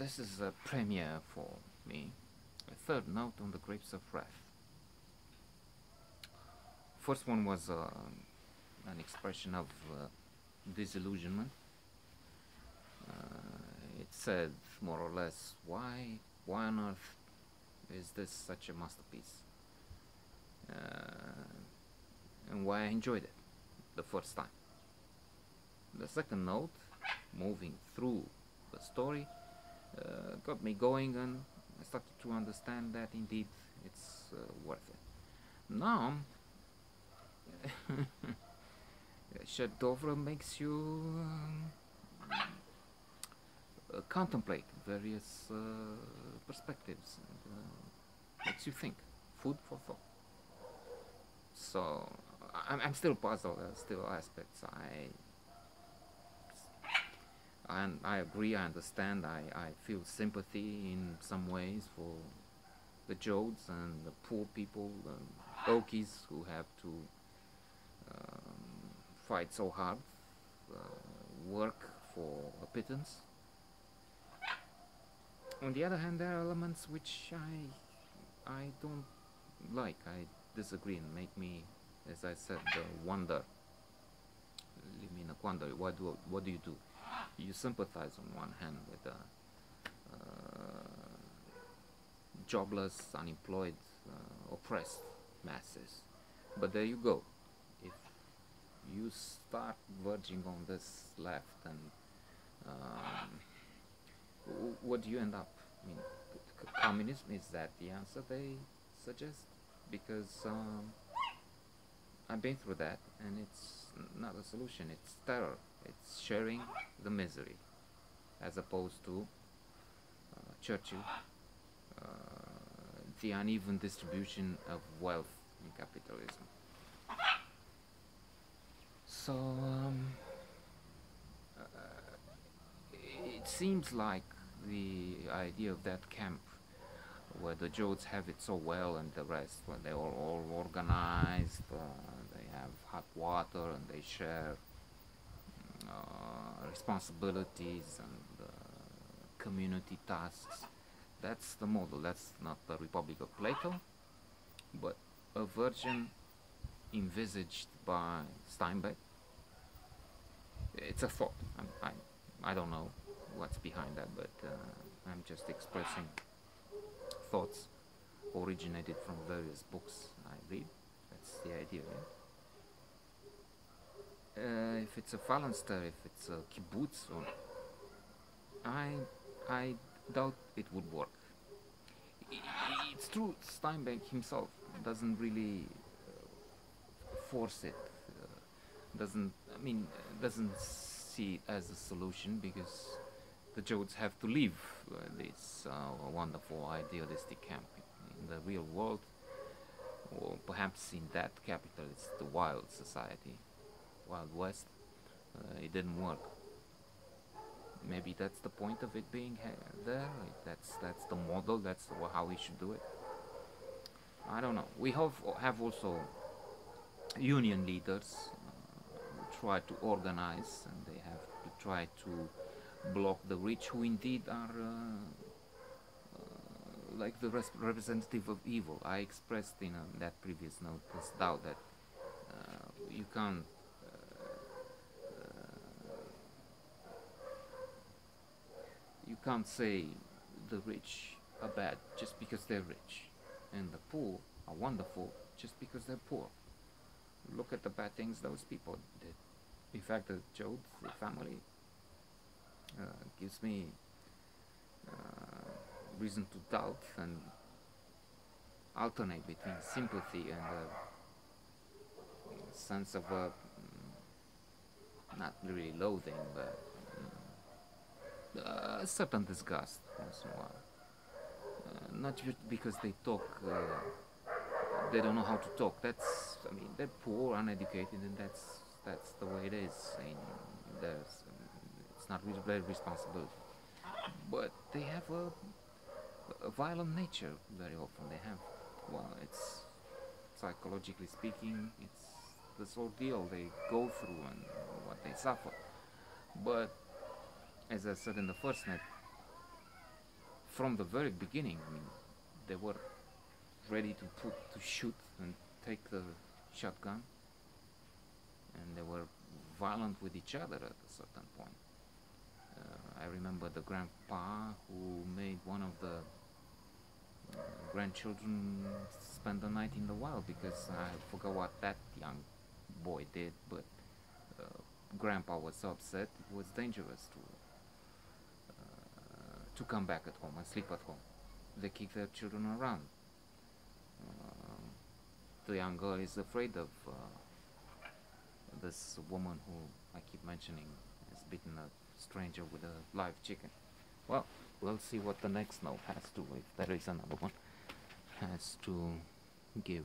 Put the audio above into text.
This is a premiere for me. A third note on the grapes of wrath. First one was an expression of disillusionment. It said more or less, why on earth is this such a masterpiece? And why I enjoyed it the first time. The second note, moving through the story, got me going, and I started to understand that indeed it's worth it. Now, Shadovra makes you contemplate various perspectives, and makes you think. Food for thought. So I'm still puzzled. There are still aspects I agree, I understand, I feel sympathy in some ways for the Jodes and the poor people, the Okies who have to fight so hard, work for a pittance. On the other hand, there are elements which I don't like, I disagree, and make me, as I said, wonder, leave me in a quandary. What do you do? You sympathize on one hand with the jobless, unemployed, oppressed masses, but there you go. If you start verging on this left, and what do you end up? I mean, communism, is that the answer they suggest? Because I've been through that, and it's not a solution. It's terror. It's sharing the misery, as opposed to Churchill, the uneven distribution of wealth in capitalism. So it seems like the idea of that camp, where the Jodes have it so well and the rest, where they're all organized, they have hot water and they share responsibilities and community tasks. That's the model. That's not the Republic of Plato, but a version envisaged by Steinbeck. It's a thought. I don't know what's behind that, but I'm just expressing thoughts originated from various books I read. That's the idea. Yeah? If it's a phalanster, if it's a kibbutz, or I doubt it would work. It's true, Steinbeck himself doesn't really force it. Doesn't see it as a solution, because the Jodes have to leave this wonderful idealistic camp in the real world, or perhaps in that capital it's the wild society, Wild West. It didn't work. Maybe that's the point of it being there. That's the model. That's how we should do it. I don't know. We have also union leaders who try to organize, and they have to try to block the rich, who indeed are like the representative of evil. I expressed in that previous note this doubt that you can't say the rich are bad just because they're rich, and the poor are wonderful just because they're poor. Look at the bad things those people did. In fact, the Jode family gives me reason to doubt and alternate between sympathy and a sense of not really loathing, but a certain disgust once in a while. Not just because they talk, they don't know how to talk. They're poor, uneducated, and that's the way it is. It's not really their responsibility. But they have a violent nature very often. They have, it's psychologically speaking, it's this ordeal they go through and what they suffer. But as I said in the first net, from the very beginning, I mean, they were ready to shoot and take the shotgun, and they were violent with each other at a certain point. I remember the grandpa who made one of the grandchildren spend the night in the wild, because I forgot what that young boy did, but grandpa was so upset it was dangerous to come back at home and sleep at home. They kick their children around. Um, the young girl is afraid of this woman who I keep mentioning has bitten a stranger with a live chicken. Well, we'll see what the next note has to, if there is another one, has to give.